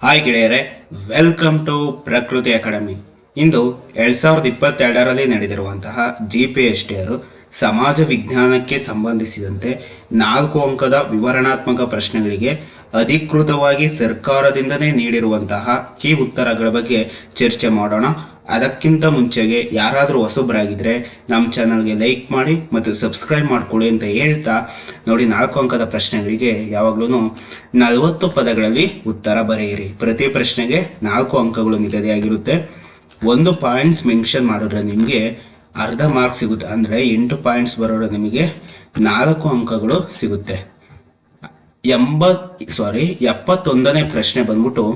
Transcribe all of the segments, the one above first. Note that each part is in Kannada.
ಹಾಯ್ ಗೆಳೆಯರೆ, ವೆಲ್ಕಮ್ ಟು ಪ್ರಕೃತಿ ಅಕಾಡೆಮಿ. ಇಂದು 2022ರಲ್ಲಿ ನಡೆದಿರುವಂತಹ GPSTR ಸಮಾಜ ವಿಜ್ಞಾನಕ್ಕೆ ಸಂಬಂಧಿಸಿದಂತೆ 4 ಅಂಕದ ವಿವರಣಾತ್ಮಕ ಪ್ರಶ್ನೆಗಳಿಗೆ ಅಧಿಕೃತವಾಗಿ ಸರ್ಕಾರದಿಂದನೇ ನೀಡಿರುವಂತಹ ಕೀ ಉತ್ತರಗಳ ಬಗ್ಗೆ ಚರ್ಚೆ ಮಾಡೋಣ. ಅದಕ್ಕಿಂತ ಮುಂಚೆಗೆ ಯಾರಾದರೂ ಹೊಸಬ್ರಾಗಿದ್ರೆ ನಮ್ಮ ಚಾನಲ್ಗೆ ಲೈಕ್ ಮಾಡಿ ಮತ್ತು ಸಬ್ಸ್ಕ್ರೈಬ್ ಮಾಡ್ಕೊಳ್ಳಿ ಅಂತ ಹೇಳ್ತಾ, ನೋಡಿ 4 ಅಂಕದ ಪ್ರಶ್ನೆಗಳಿಗೆ ಯಾವಾಗ್ಲೂ 40 ಪದಗಳಲ್ಲಿ ಉತ್ತರ ಬರೆಯಿರಿ. ಪ್ರತಿ ಪ್ರಶ್ನೆಗೆ 4 ಅಂಕಗಳು ನಿಗದಿಯಾಗಿರುತ್ತೆ. 1 ಪಾಯಿಂಟ್ಸ್ ಮೆನ್ಷನ್ ಮಾಡಿದ್ರೆ ನಿಮಗೆ ಅರ್ಧ ಮಾರ್ಕ್ ಸಿಗುತ್ತೆ. ಅಂದರೆ 8 ಪಾಯಿಂಟ್ಸ್ ಬರೋದ್ರೆ ನಿಮಗೆ 4 ಅಂಕಗಳು ಸಿಗುತ್ತೆ. 71ನೇ ಪ್ರಶ್ನೆ ಬಂದ್ಬಿಟ್ಟು,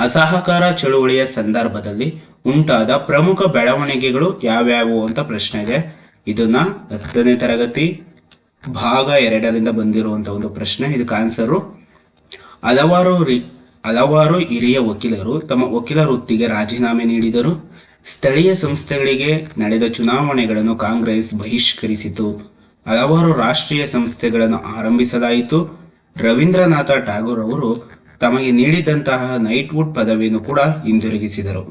ಅಸಹಕಾರ ಚಳುವಳಿಯ ಸಂದರ್ಭದಲ್ಲಿ ಉಂಟಾದ ಪ್ರಮುಖ ಬೆಳವಣಿಗೆಗಳು ಯಾವ್ಯಾವು ಅಂತ ಪ್ರಶ್ನೆಗೆ. ಇದನ್ನ 10ನೇ ತರಗತಿ ಭಾಗ 2ರಿಂದ ಬಂದಿರುವಂತಹ ಒಂದು ಪ್ರಶ್ನೆ. ಇದಕ್ಕೆ ಆನ್ಸರು, ಹಲವಾರು ಹಿರಿಯ ವಕೀಲರು ತಮ್ಮ ವಕೀಲ ವೃತ್ತಿಗೆ ರಾಜೀನಾಮೆ ನೀಡಿದರು. ಸ್ಥಳೀಯ ಸಂಸ್ಥೆಗಳಿಗೆ ನಡೆದ ಚುನಾವಣೆಗಳನ್ನು ಕಾಂಗ್ರೆಸ್ ಬಹಿಷ್ಕರಿಸಿತು. ಹಲವಾರು ರಾಷ್ಟ್ರೀಯ ಸಂಸ್ಥೆಗಳನ್ನು ಆರಂಭಿಸಲಾಯಿತು. ರವೀಂದ್ರನಾಥ ಟ್ಯಾಗೋರ್ ಅವರು ತಮಗೆ ನೀಡಿದಂತಹ ನೈಟ್ವುಡ್ ಪದವಿಯನ್ನು ಕೂಡ ಹಿಂದಿರುಗಿಸಿದರು.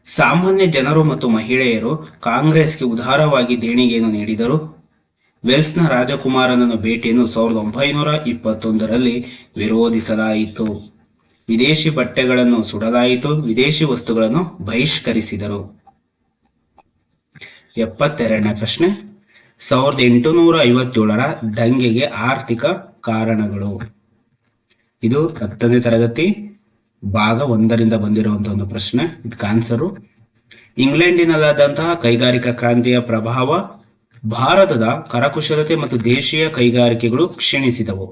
ಸಾಮಾನ್ಯ ಜನರು ಮತ್ತು ಮಹಿಳೆಯರು ಕಾಂಗ್ರೆಸ್ಗೆ ಉದಾರವಾಗಿ ದೇಣಿಗೆಯನ್ನು ನೀಡಿದರು. ವೆಲ್ಸ್ನ ರಾಜಕುಮಾರನನ್ನು ಭೇಟಿಯನ್ನು 1921ರಲ್ಲಿ ವಿರೋಧಿಸಲಾಯಿತು. ವಿದೇಶಿ ಬಟ್ಟೆಗಳನ್ನು ಸುಡಲಾಯಿತು. ವಿದೇಶಿ ವಸ್ತುಗಳನ್ನು ಬಹಿಷ್ಕರಿಸಿದರು. 72ನೇ ಪ್ರಶ್ನೆ, 1857ರ ದಂಗೆಗೆ ಆರ್ಥಿಕ ಕಾರಣಗಳು. ಇದು 10ನೇ ತರಗತಿ ಭಾಗ 1ರಿಂದ ಬಂದಿರುವಂತಹ ಒಂದು ಪ್ರಶ್ನೆ. ಇದಕ್ಕೆ ಆನ್ಸರು, ಇಂಗ್ಲೆಂಡಿನಲ್ಲಾದಂತಹ ಕೈಗಾರಿಕಾ ಕ್ರಾಂತಿಯ ಪ್ರಭಾವ, ಭಾರತದ ಕರಕುಶಲತೆ ಮತ್ತು ದೇಶೀಯ ಕೈಗಾರಿಕೆಗಳು ಕ್ಷೀಣಿಸಿದವು.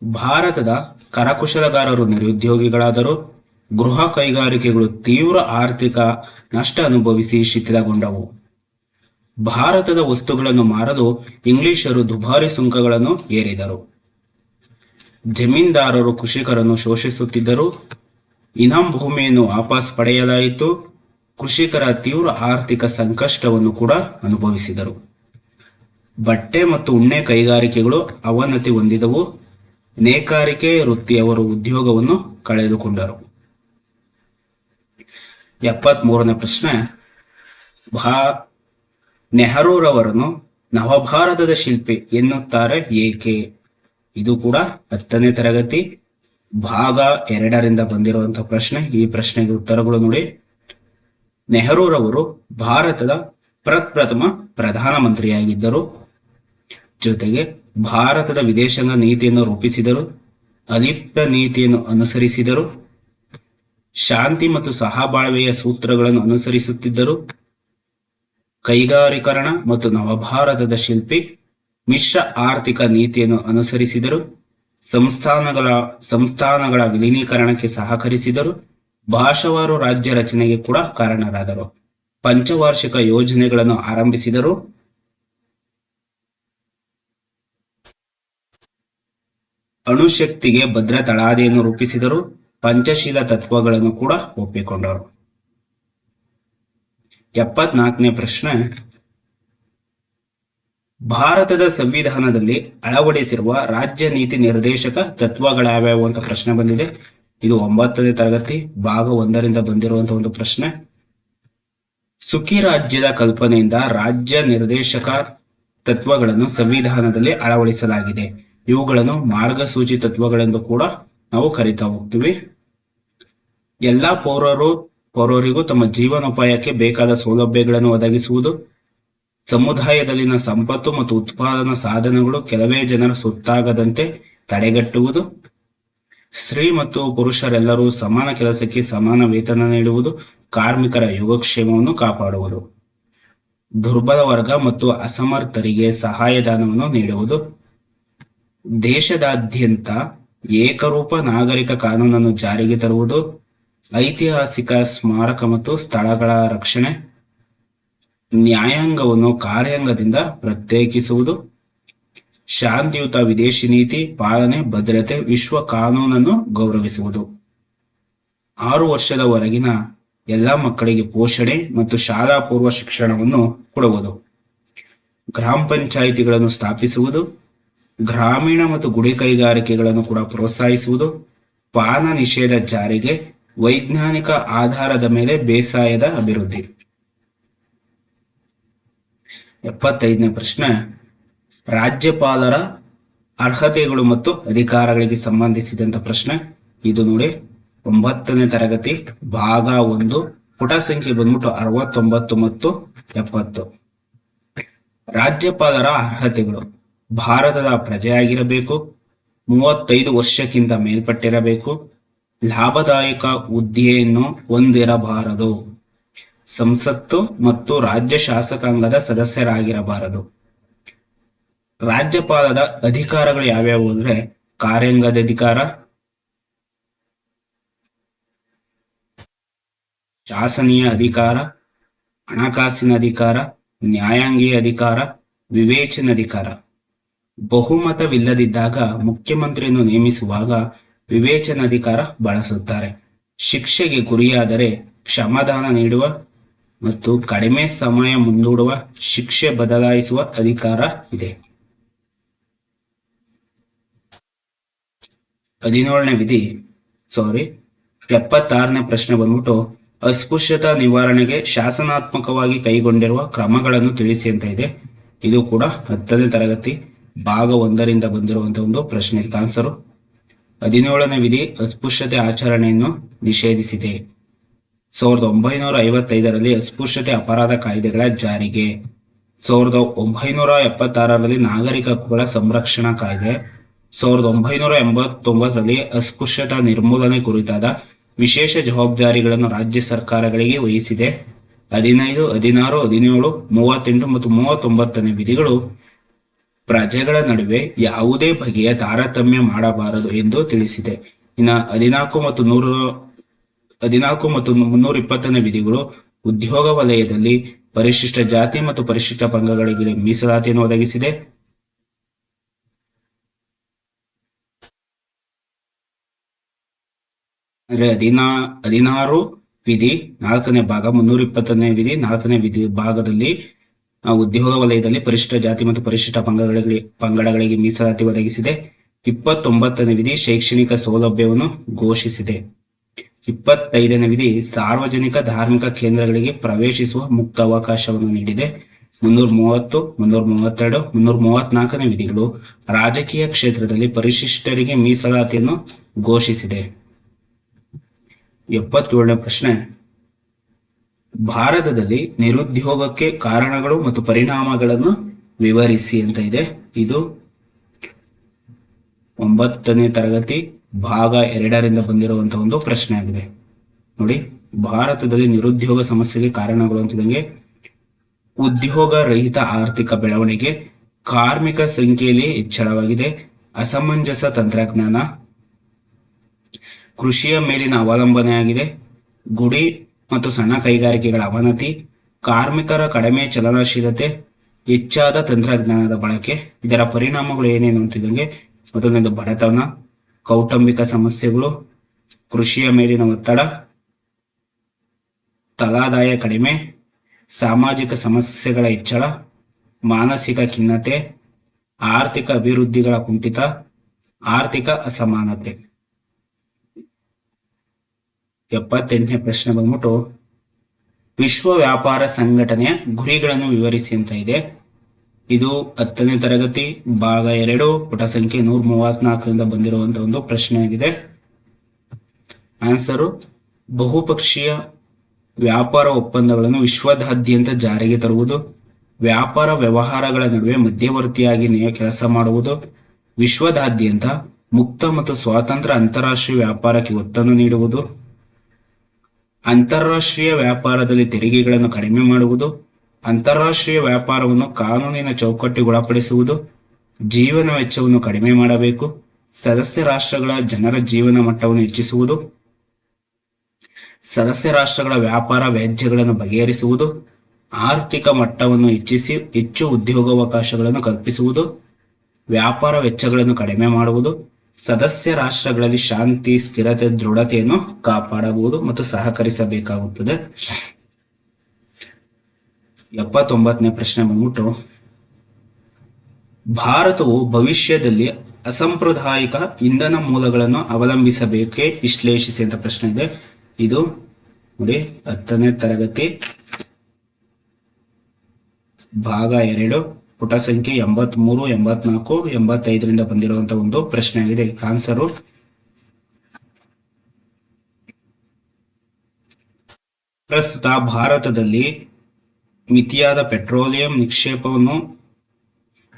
ಭಾರತದ ಕರಕುಶಲಗಾರರು ನಿರುದ್ಯೋಗಿಗಳಾದರು. ಗೃಹ ಕೈಗಾರಿಕೆಗಳು ತೀವ್ರ ಆರ್ಥಿಕ ನಷ್ಟ ಅನುಭವಿಸಿ ಶಿಥಿಲಗೊಂಡವು. ಭಾರತದ ವಸ್ತುಗಳನ್ನು ಮಾರಲು ಇಂಗ್ಲಿಷರು ದುಬಾರಿ ಸುಂಕಗಳನ್ನು ಹೇರಿದರು. ಜಮೀನ್ದಾರರು ಕೃಷಿಕರನ್ನು ಶೋಷಿಸುತ್ತಿದ್ದರು. ಇನಾಮ್ ಭೂಮಿಯನ್ನು ವಾಪಸ್ ಪಡೆಯಲಾಯಿತು. ಕೃಷಿಕರ ತೀವ್ರ ಆರ್ಥಿಕ ಸಂಕಷ್ಟವನ್ನು ಕೂಡ ಅನುಭವಿಸಿದರು. ಬಟ್ಟೆ ಮತ್ತು ಉಣ್ಣೆ ಕೈಗಾರಿಕೆಗಳು ಅವನತಿ ಹೊಂದಿದವು. ನೇಕಾರಿಕೆ ವೃತ್ತಿಯವರು ಉದ್ಯೋಗವನ್ನು ಕಳೆದುಕೊಂಡರು. 73ನೇ ಪ್ರಶ್ನೆ, ನೆಹರೂರವರನ್ನು ನವಭಾರತದ ಶಿಲ್ಪಿ ಎನ್ನುತ್ತಾರೆ ಏಕೆ? ಇದು ಕೂಡ 10ನೇ ತರಗತಿ ಭಾಗ 2ರಿಂದ ಬಂದಿರುವಂತಹ ಪ್ರಶ್ನೆ. ಈ ಪ್ರಶ್ನೆಗೆ ಉತ್ತರಗಳು ನೋಡಿ. ನೆಹರೂರವರು ಭಾರತದ ಪ್ರಪ್ರಥಮ ಪ್ರಧಾನಮಂತ್ರಿಯಾಗಿದ್ದರು. ಜೊತೆಗೆ ಭಾರತದ ವಿದೇಶಾಂಗ ನೀತಿಯನ್ನು ರೂಪಿಸಿದರು. ಅಲಿಪ್ತ ನೀತಿಯನ್ನು ಅನುಸರಿಸಿದರು. ಶಾಂತಿ ಮತ್ತು ಸಹಬಾಳ್ವೆಯ ಸೂತ್ರಗಳನ್ನು ಅನುಸರಿಸುತ್ತಿದ್ದರು. ಕೈಗಾರೀಕರಣ ಮತ್ತು ನವಭಾರತದ ಶಿಲ್ಪಿ ಮಿಶ್ರ ಆರ್ಥಿಕ ನೀತಿಯನ್ನು ಅನುಸರಿಸಿದರು. ಸಂಸ್ಥಾನಗಳ ವಿಲೀನೀಕರಣಕ್ಕೆ ಸಹಕರಿಸಿದರು. ಭಾಷಾವಾರು ರಾಜ್ಯ ರಚನೆಗೆ ಕೂಡ ಕಾರಣರಾದರು. ಪಂಚವಾರ್ಷಿಕ ಯೋಜನೆಗಳನ್ನು ಆರಂಭಿಸಿದರು. ಅಣುಶಕ್ತಿಗೆ ಭದ್ರ ತಳಹದಿಯನ್ನು ರೂಪಿಸಿದರು. ಪಂಚಶೀಲ ತತ್ವಗಳನ್ನು ಕೂಡ ಒಪ್ಪಿಕೊಂಡರು. 74ನೇ ಪ್ರಶ್ನೆ, ಭಾರತದ ಸಂವಿಧಾನದಲ್ಲಿ ಅಳವಡಿಸಿರುವ ರಾಜ್ಯ ನೀತಿ ನಿರ್ದೇಶಕ ತತ್ವಗಳ್ಯಾವ್ಯಾವು ಅಂತ ಪ್ರಶ್ನೆ ಬಂದಿದೆ. ಇದು 9ನೇ ತರಗತಿ ಭಾಗ 1ರಿಂದ ಬಂದಿರುವಂತಹ ಒಂದು ಪ್ರಶ್ನೆ. ಸುಖಿ ರಾಜ್ಯದ ಕಲ್ಪನೆಯಿಂದ ರಾಜ್ಯ ನಿರ್ದೇಶಕ ತತ್ವಗಳನ್ನು ಸಂವಿಧಾನದಲ್ಲಿ ಅಳವಡಿಸಲಾಗಿದೆ. ಇವುಗಳನ್ನು ಮಾರ್ಗಸೂಚಿ ತತ್ವಗಳೆಂದು ಕೂಡ ನಾವು ಕರಿತಾ ಹೋಗ್ತೀವಿ. ಎಲ್ಲಾ ಪೌರರಿಗೂ ತಮ್ಮ ಜೀವನೋಪಾಯಕ್ಕೆ ಬೇಕಾದ ಸೌಲಭ್ಯಗಳನ್ನು ಒದಗಿಸುವುದು. ಸಮುದಾಯದಲ್ಲಿನ ಸಂಪತ್ತು ಮತ್ತು ಉತ್ಪಾದನಾ ಸಾಧನಗಳು ಕೆಲವೇ ಜನರ ಸೊತ್ತಾಗದಂತೆ ತಡೆಗಟ್ಟುವುದು. ಸ್ತ್ರೀ ಮತ್ತು ಪುರುಷರೆಲ್ಲರೂ ಸಮಾನ ಕೆಲಸಕ್ಕೆ ಸಮಾನ ವೇತನ ನೀಡುವುದು. ಕಾರ್ಮಿಕರ ಯೋಗಕ್ಷೇಮವನ್ನು ಕಾಪಾಡುವುದು. ದುರ್ಬಲ ವರ್ಗ ಮತ್ತು ಅಸಮರ್ಥರಿಗೆ ಸಹಾಯಧನವನ್ನು ನೀಡುವುದು. ದೇಶದಾದ್ಯಂತ ಏಕರೂಪ ನಾಗರಿಕ ಕಾನೂನನ್ನು ಜಾರಿಗೆ ತರುವುದು. ಐತಿಹಾಸಿಕ ಸ್ಮಾರಕ ಮತ್ತು ಸ್ಥಳಗಳ ರಕ್ಷಣೆ. ನ್ಯಾಯಾಂಗವನ್ನು ಕಾರ್ಯಾಂಗದಿಂದ ಪ್ರತ್ಯೇಕಿಸುವುದು. ಶಾಂತಿಯುತ ವಿದೇಶಿ ನೀತಿ ಪಾಲನೆ, ಭದ್ರತೆ, ವಿಶ್ವ ಕಾನೂನನ್ನು ಗೌರವಿಸುವುದು. 6 ವರ್ಷದವರೆಗಿನ ಎಲ್ಲ ಮಕ್ಕಳಿಗೆ ಪೋಷಣೆ ಮತ್ತು ಶಾಲಾ ಪೂರ್ವ ಶಿಕ್ಷಣವನ್ನು ಕೊಡುವುದು. ಗ್ರಾಮ ಪಂಚಾಯಿತಿಗಳನ್ನು ಸ್ಥಾಪಿಸುವುದು. ಗ್ರಾಮೀಣ ಮತ್ತು ಗುಡಿ ಕೈಗಾರಿಕೆಗಳನ್ನು ಕೂಡ ಪ್ರೋತ್ಸಾಹಿಸುವುದು, ಪಾನ ನಿಷೇಧ ಜಾರಿಗೆ, ವೈಜ್ಞಾನಿಕ ಆಧಾರದ ಮೇಲೆ ಬೇಸಾಯದ ಅಭಿವೃದ್ಧಿ. 75ನೇ ಪ್ರಶ್ನೆ, ರಾಜ್ಯಪಾಲರ ಅರ್ಹತೆಗಳು ಮತ್ತು ಅಧಿಕಾರಗಳಿಗೆ ಸಂಬಂಧಿಸಿದಂತ ಪ್ರಶ್ನೆ. ಇದು ನೋಡಿ 9ನೇ ತರಗತಿ ಭಾಗ 1 ಪುಟ ಸಂಖ್ಯೆ ಬಂದ್ಬಿಟ್ಟು 69 ಮತ್ತು 70. ರಾಜ್ಯಪಾಲರ ಅರ್ಹತೆಗಳು: ಭಾರತದ ಪ್ರಜೆಯಾಗಿರಬೇಕು, 35 ವರ್ಷಕ್ಕಿಂತ ಮೇಲ್ಪಟ್ಟಿರಬೇಕು, ಲಾಭದಾಯಕ ಹುದ್ದೆಯನ್ನು ಹೊಂದಿರಬಾರದು, ಸಂಸತ್ತು ಮತ್ತು ರಾಜ್ಯ ಶಾಸಕಾಂಗದ ಸದಸ್ಯರಾಗಿರಬಾರದು. ರಾಜ್ಯಪಾಲದ ಅಧಿಕಾರಗಳು ಯಾವ್ಯಾವು ಅಂದ್ರೆ ಕಾರ್ಯಾಂಗದ ಅಧಿಕಾರ, ಶಾಸನೀಯ ಅಧಿಕಾರ, ಹಣಕಾಸಿನ ಅಧಿಕಾರ, ನ್ಯಾಯಾಂಗೀಯ ಅಧಿಕಾರ, ವಿವೇಚನಾಧಿಕಾರ. ಬಹುಮತವಿಲ್ಲದಿದ್ದಾಗ ಮುಖ್ಯಮಂತ್ರಿಯನ್ನು ನೇಮಿಸುವಾಗ ವಿವೇಚನಾಧಿಕಾರ ಬಳಸುತ್ತಾರೆ. ಶಿಕ್ಷೆಗೆ ಗುರಿಯಾದರೆ ಕ್ಷಮಾದಾನ ನೀಡುವ ಮತ್ತು ಕಡಿಮೆ ಸಮಯ ಮುಂದೂಡುವ, ಶಿಕ್ಷೆ ಬದಲಾಯಿಸುವ ಅಧಿಕಾರ ಇದೆ. 76ನೇ ಪ್ರಶ್ನೆ ಬಂದ್ಬಿಟ್ಟು ಅಸ್ಪೃಶ್ಯತಾ ನಿವಾರಣೆಗೆ ಶಾಸನಾತ್ಮಕವಾಗಿ ಕೈಗೊಂಡಿರುವ ಕ್ರಮಗಳನ್ನು ತಿಳಿಸಿ ಅಂತ ಇದೆ. ಇದು ಕೂಡ 10ನೇ ತರಗತಿ ಭಾಗ 1ರಿಂದ ಬಂದಿರುವಂತಹ ಒಂದು ಪ್ರಶ್ನೆ. ಆನ್ಸರು 17ನೇ ವಿಧಿ ಅಸ್ಪೃಶ್ಯತೆ ಆಚರಣೆಯನ್ನು ನಿಷೇಧಿಸಿದೆ. 1955ರಲ್ಲಿ ಅಸ್ಪೃಶ್ಯತೆ ಅಪರಾಧ ಕಾಯ್ದೆಗಳ ಜಾರಿಗೆ. 1976ರಲ್ಲಿ ನಾಗರಿಕ ಹಕ್ಕುಗಳ ಸಂರಕ್ಷಣಾ ಕಾಯ್ದೆ. 1989ರಲ್ಲಿ ಅಸ್ಪೃಶ್ಯತಾ ನಿರ್ಮೂಲನೆ ಕುರಿತಾದ ವಿಶೇಷ ಜವಾಬ್ದಾರಿಗಳನ್ನು ರಾಜ್ಯ ಸರ್ಕಾರಗಳಿಗೆ ವಹಿಸಿದೆ. 15, 16, 17, 38 ಮತ್ತು 39ನೇ ವಿಧಿಗಳು ಪ್ರಜೆಗಳ ನಡುವೆ ಯಾವುದೇ ಬಗೆಯ ತಾರತಮ್ಯ ಮಾಡಬಾರದು ಎಂದು ತಿಳಿಸಿದೆ. ಇನ್ನು 14 ಮತ್ತು 320ನೇ ವಿಧಿಗಳು ಉದ್ಯೋಗ ವಲಯದಲ್ಲಿ ಪರಿಶಿಷ್ಟ ಜಾತಿ ಮತ್ತು ಪರಿಶಿಷ್ಟ ಪಂಗಡಗಳಿಗೆ ಮೀಸಲಾತಿಯನ್ನು ಒದಗಿಸಿದೆ. ಅಂದ್ರೆ 16 ವಿಧಿ 4ನೇ ಭಾಗ, 320ನೇ ವಿಧಿ 4ನೇ ವಿಧಿ ಭಾಗದಲ್ಲಿ ಉದ್ಯೋಗ ವಲಯದಲ್ಲಿ ಪರಿಶಿಷ್ಟ ಜಾತಿ ಮತ್ತು ಪರಿಶಿಷ್ಟ ಪಂಗಡಗಳಿಗೆ ಮೀಸಲಾತಿ ಒದಗಿಸಿದೆ. 29ನೇ ವಿಧಿ ಶೈಕ್ಷಣಿಕ ಸೌಲಭ್ಯವನ್ನು ಘೋಷಿಸಿದೆ. 25ನೇ ವಿಧಿ ಸಾರ್ವಜನಿಕ ಧಾರ್ಮಿಕ ಕೇಂದ್ರಗಳಿಗೆ ಪ್ರವೇಶಿಸುವ ಮುಕ್ತ ಅವಕಾಶವನ್ನು ನೀಡಿದೆ. 330, 332, 334ನೇ ವಿಧಿಗಳು ರಾಜಕೀಯ ಕ್ಷೇತ್ರದಲ್ಲಿ ಪರಿಶಿಷ್ಟರಿಗೆ ಮೀಸಲಾತಿಯನ್ನು ಘೋಷಿಸಿದೆ. 77ನೇ ಪ್ರಶ್ನೆ, ಭಾರತದಲ್ಲಿ ನಿರುದ್ಯೋಗಕ್ಕೆ ಕಾರಣಗಳು ಮತ್ತು ಪರಿಣಾಮಗಳನ್ನು ವಿವರಿಸಿ ಅಂತ ಇದೆ. ಇದು 9ನೇ ತರಗತಿ ಭಾಗ 2ರಿಂದ ಬಂದಿರುವಂತಹ ಒಂದು ಪ್ರಶ್ನೆ ಆಗಿದೆ. ನೋಡಿ, ಭಾರತದಲ್ಲಿ ನಿರುದ್ಯೋಗ ಸಮಸ್ಯೆಗೆ ಕಾರಣಗಳು ಅಂತಿದಂಗೆ ಉದ್ಯೋಗ ರಹಿತ ಆರ್ಥಿಕ ಬೆಳವಣಿಗೆ, ಕಾರ್ಮಿಕ ಸಂಖ್ಯೆಯಲ್ಲಿ ಹೆಚ್ಚಳವಾಗಿದೆ, ಅಸಮಂಜಸ ತಂತ್ರಜ್ಞಾನ, ಕೃಷಿಯ ಮೇಲಿನ ಅವಲಂಬನೆಯಾಗಿದೆ, ಗುಡಿ ಮತ್ತು ಸಣ್ಣ ಕೈಗಾರಿಕೆಗಳ ಅವನತಿ, ಕಾರ್ಮಿಕರ ಕಡಿಮೆ ಚಲನಶೀಲತೆ, ಹೆಚ್ಚಾದ ತಂತ್ರಜ್ಞಾನದ ಬಳಕೆ. ಇದರ ಪರಿಣಾಮಗಳು ಏನೇನು ಅಂತಿದಂಗೆ ಮೊದಲನೇದು ಬಡತನ, ಕೌಟುಂಬಿಕ ಸಮಸ್ಯೆಗಳು, ಕೃಷಿಯ ಮೇಲಿನ ಒತ್ತಡ, ತಲಾದಾಯ ಕಡಿಮೆ, ಸಾಮಾಜಿಕ ಸಮಸ್ಯೆಗಳ ಹೆಚ್ಚಳ, ಮಾನಸಿಕ ಖಿನ್ನತೆ, ಆರ್ಥಿಕ ಅಭಿವೃದ್ಧಿಗಳ ಕುಂಠಿತ, ಆರ್ಥಿಕ ಅಸಮಾನತೆ. 78ನೇ ಪ್ರಶ್ನೆ ಬಂದ್ಬಿಟ್ಟು ವಿಶ್ವ ವ್ಯಾಪಾರ ಸಂಘಟನೆಯ ಗುರಿಗಳನ್ನು ವಿವರಿಸಿ ಅಂತ ಇದೆ. ಇದು 10ನೇ ತರಗತಿ ಭಾಗ 2 ಪುಟ ಸಂಖ್ಯೆ 134ರಿಂದ ಬಂದಿರುವಂತಹ ಒಂದು ಪ್ರಶ್ನೆ ಆಗಿದೆ. ಆನ್ಸರು ಬಹುಪಕ್ಷೀಯ ವ್ಯಾಪಾರ ಒಪ್ಪಂದಗಳನ್ನು ವಿಶ್ವದಾದ್ಯಂತ ಜಾರಿಗೆ ತರುವುದು, ವ್ಯಾಪಾರ ವ್ಯವಹಾರಗಳ ನಡುವೆ ಮಧ್ಯವರ್ತಿಯಾಗಿ ಕೆಲಸ ಮಾಡುವುದು, ವಿಶ್ವದಾದ್ಯಂತ ಮುಕ್ತ ಮತ್ತು ಸ್ವಾತಂತ್ರ್ಯ ಅಂತಾರಾಷ್ಟ್ರೀಯ ವ್ಯಾಪಾರಕ್ಕೆ ಒತ್ತನ್ನು ನೀಡುವುದು, ಅಂತಾರಾಷ್ಟ್ರೀಯ ವ್ಯಾಪಾರದಲ್ಲಿ ತೆರಿಗೆಗಳನ್ನು ಕಡಿಮೆ ಮಾಡುವುದು, ಅಂತಾರಾಷ್ಟ್ರೀಯ ವ್ಯಾಪಾರವನ್ನು ಕಾನೂನಿನ ಚೌಕಟ್ಟಿಗೊಳಪಡಿಸುವುದು, ಜೀವನ ವೆಚ್ಚವನ್ನು ಕಡಿಮೆ ಮಾಡಬೇಕು, ಸದಸ್ಯ ರಾಷ್ಟ್ರಗಳ ಜನರ ಜೀವನ ಮಟ್ಟವನ್ನು ಹೆಚ್ಚಿಸುವುದು, ಸದಸ್ಯ ರಾಷ್ಟ್ರಗಳ ವ್ಯಾಪಾರ ವ್ಯಾಜ್ಯಗಳನ್ನು ಬಗೆಹರಿಸುವುದು, ಆರ್ಥಿಕ ಮಟ್ಟವನ್ನು ಹೆಚ್ಚಿಸಿ ಹೆಚ್ಚು ಉದ್ಯೋಗಾವಕಾಶಗಳನ್ನು ಕಲ್ಪಿಸುವುದು, ವ್ಯಾಪಾರ ವೆಚ್ಚಗಳನ್ನು ಕಡಿಮೆ ಮಾಡುವುದು, ಸದಸ್ಯ ರಾಷ್ಟ್ರಗಳಲ್ಲಿ ಶಾಂತಿ, ಸ್ಥಿರತೆ, ದೃಢತೆಯನ್ನು ಕಾಪಾಡಬಹುದು ಮತ್ತು ಸಹಕರಿಸಬೇಕಾಗುತ್ತದೆ. 79ನೇ ಪ್ರಶ್ನೆ ಬಂದ್ಬಿಟ್ಟು ಭಾರತವು ಭವಿಷ್ಯದಲ್ಲಿ ಅಸಾಂಪ್ರದಾಯಿಕ ಇಂಧನ ಮೂಲಗಳನ್ನು ಅವಲಂಬಿಸಬೇಕೇ? ವಿಶ್ಲೇಷಿಸಿ ಅಂತ ಪ್ರಶ್ನೆ ಇದೆ. ಇದು ನೋಡಿ 10ನೇ ತರಗತಿ ಭಾಗ 2 ಪುಟ ಸಂಖ್ಯೆ 83, 84, 85ರಿಂದ ಬಂದಿರುವಂತಹ ಒಂದು ಪ್ರಶ್ನೆ ಆಗಿದೆ. ಆನ್ಸರು ಪ್ರಸ್ತುತ ಭಾರತದಲ್ಲಿ ಮಿತಿಯಾದ ಪೆಟ್ರೋಲಿಯಂ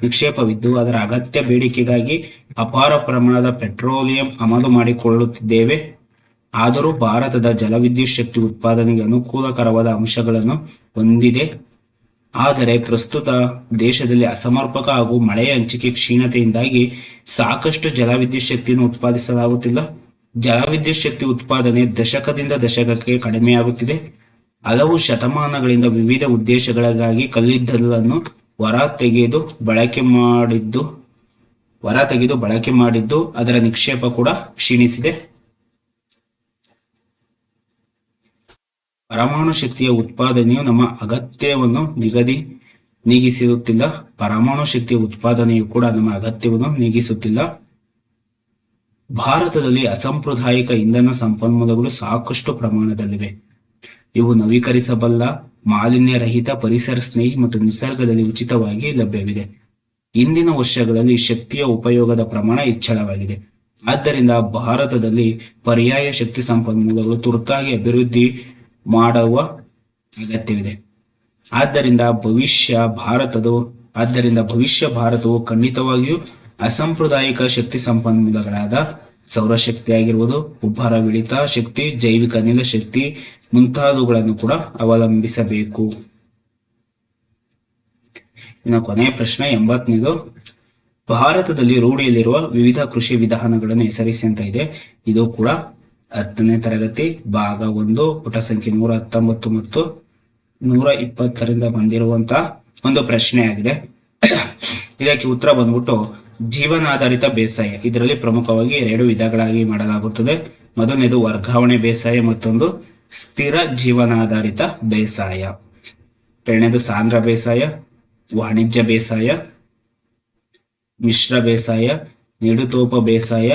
ನಿಕ್ಷೇಪವಿದ್ದು ಅದರ ಅಗತ್ಯ ಬೇಡಿಕೆಗಾಗಿ ಅಪಾರ ಪ್ರಮಾಣದ ಪೆಟ್ರೋಲಿಯಂ ಆಮದು ಮಾಡಿಕೊಳ್ಳುತ್ತಿದ್ದೇವೆ. ಆದರೂ ಭಾರತದ ಜಲವಿದ್ಯುತ್ ಶಕ್ತಿ ಉತ್ಪಾದನೆಗೆ ಅನುಕೂಲಕರವಾದ ಅಂಶಗಳನ್ನು ಹೊಂದಿದೆ. ಆದರೆ ಪ್ರಸ್ತುತ ದೇಶದಲ್ಲಿ ಅಸಮರ್ಪಕ ಹಾಗೂ ಮಳೆಯ ಹಂಚಿಕೆ ಕ್ಷೀಣತೆಯಿಂದಾಗಿ ಸಾಕಷ್ಟು ಜಲವಿದ್ಯುತ್ ಶಕ್ತಿಯನ್ನು ಉತ್ಪಾದಿಸಲಾಗುತ್ತಿಲ್ಲ. ಜಲವಿದ್ಯುತ್ ಶಕ್ತಿ ಉತ್ಪಾದನೆ ದಶಕದಿಂದ ದಶಕಕ್ಕೆ ಕಡಿಮೆಯಾಗುತ್ತಿದೆ. ಹಲವು ಶತಮಾನಗಳಿಂದ ವಿವಿಧ ಉದ್ದೇಶಗಳಿಗಾಗಿ ಕಲ್ಲಿದ್ದಲನ್ನು ಹೊರತೆಗೆದು ಬಳಕೆ ಮಾಡಿದ್ದು ಅದರ ನಿಕ್ಷೇಪ ಕೂಡ ಕ್ಷೀಣಿಸಿದೆ. ಪರಮಾಣು ಶಕ್ತಿಯ ಉತ್ಪಾದನೆಯು ನಮ್ಮ ಅಗತ್ಯವನ್ನು ನೀಗಿಸುತ್ತಿಲ್ಲ. ಪರಮಾಣು ಶಕ್ತಿಯ ಉತ್ಪಾದನೆಯು ಕೂಡ ನಮ್ಮ ಅಗತ್ಯವನ್ನು ನೀಗಿಸುತ್ತಿಲ್ಲ. ಭಾರತದಲ್ಲಿ ಅಸಾಂಪ್ರದಾಯಿಕ ಇಂಧನ ಸಂಪನ್ಮೂಲಗಳು ಸಾಕಷ್ಟು ಪ್ರಮಾಣದಲ್ಲಿವೆ. ಇವು ನವೀಕರಿಸಬಲ್ಲ, ಮಾಲಿನ್ಯ ರಹಿತ, ಪರಿಸರ ಸ್ನೇಹಿ ಮತ್ತು ನಿಸರ್ಗದಲ್ಲಿ ಉಚಿತವಾಗಿ ಲಭ್ಯವಿದೆ. ಇಂದಿನ ವರ್ಷಗಳಲ್ಲಿ ಶಕ್ತಿಯ ಉಪಯೋಗದ ಪ್ರಮಾಣ ಹೆಚ್ಚಳವಾಗಿದೆ. ಆದ್ದರಿಂದ ಭಾರತದಲ್ಲಿ ಪರ್ಯಾಯ ಶಕ್ತಿ ಸಂಪನ್ಮೂಲಗಳು ತುರ್ತಾಗಿ ಅಭಿವೃದ್ಧಿ ಮಾಡುವ ಅಗತ್ಯವಿದೆ. ಆದ್ದರಿಂದ ಭವಿಷ್ಯ ಭಾರತವು ಖಂಡಿತವಾಗಿಯೂ ಅಸಾಂಪ್ರದಾಯಿಕ ಶಕ್ತಿ ಸಂಪನ್ಮೂಲಗಳಾದ ಸೌರಶಕ್ತಿ ಆಗಿರುವುದು, ಉಬ್ಬರವಿಳಿತ ಶಕ್ತಿ, ಜೈವಿಕ ಅನಿಲ ಶಕ್ತಿ ಮುಂತಾದವುಗಳನ್ನು ಕೂಡ ಅವಲಂಬಿಸಬೇಕು. ಇನ್ನು ಕೊನೆಯ ಪ್ರಶ್ನೆ 80ನೇದು. ಭಾರತದಲ್ಲಿ ರೂಢಿಯಲ್ಲಿರುವ ವಿವಿಧ ಕೃಷಿ ವಿಧಾನಗಳನ್ನು ಹೆಸರಿಸಿ ಅಂತ ಇದೆ. ಇದು ಕೂಡ 10ನೇ ತರಗತಿ ಭಾಗ 1 ಪುಟ ಸಂಖ್ಯೆ 119 ಮತ್ತು 120ರಿಂದ ಬಂದಿರುವಂತಹ ಒಂದು ಪ್ರಶ್ನೆ ಆಗಿದೆ. ಇದಕ್ಕೆ ಉತ್ತರ ಬಂದ್ಬಿಟ್ಟು ಜೀವನಾಧಾರಿತ ಬೇಸಾಯ. ಇದರಲ್ಲಿ ಪ್ರಮುಖವಾಗಿ 2 ವಿಧಗಳಾಗಿ ಮಾಡಲಾಗುತ್ತದೆ. ಮೊದಲನೇದು ವರ್ಗಾವಣೆ ಬೇಸಾಯ, ಮತ್ತೊಂದು ಸ್ಥಿರ ಜೀವನಾಧಾರಿತ ಬೇಸಾಯ. ಎರಡನೇದು ಸಾಂದ್ರ ಬೇಸಾಯ, ವಾಣಿಜ್ಯ ಬೇಸಾಯ, ಮಿಶ್ರ ಬೇಸಾಯ, ನಿಡುತೋಪ ಬೇಸಾಯ,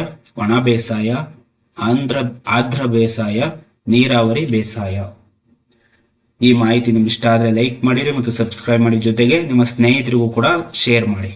ಒಣ ಬೇಸಾಯ, ಆರ್ದ್ರ ಬೇಸಾಯ, ನೀರಾವರಿ ಬೇಸಾಯ. ಈ ಮಾಹಿತಿ ನಿಮ್ಗೆ ಇಷ್ಟ ಆದರೆ ಲೈಕ್ ಮಾಡಿರಿ ಮತ್ತು ಸಬ್ಸ್ಕ್ರೈಬ್ ಮಾಡಿ, ಜೊತೆಗೆ ನಿಮ್ಮ ಸ್ನೇಹಿತರಿಗೂ ಕೂಡ ಶೇರ್ ಮಾಡಿ.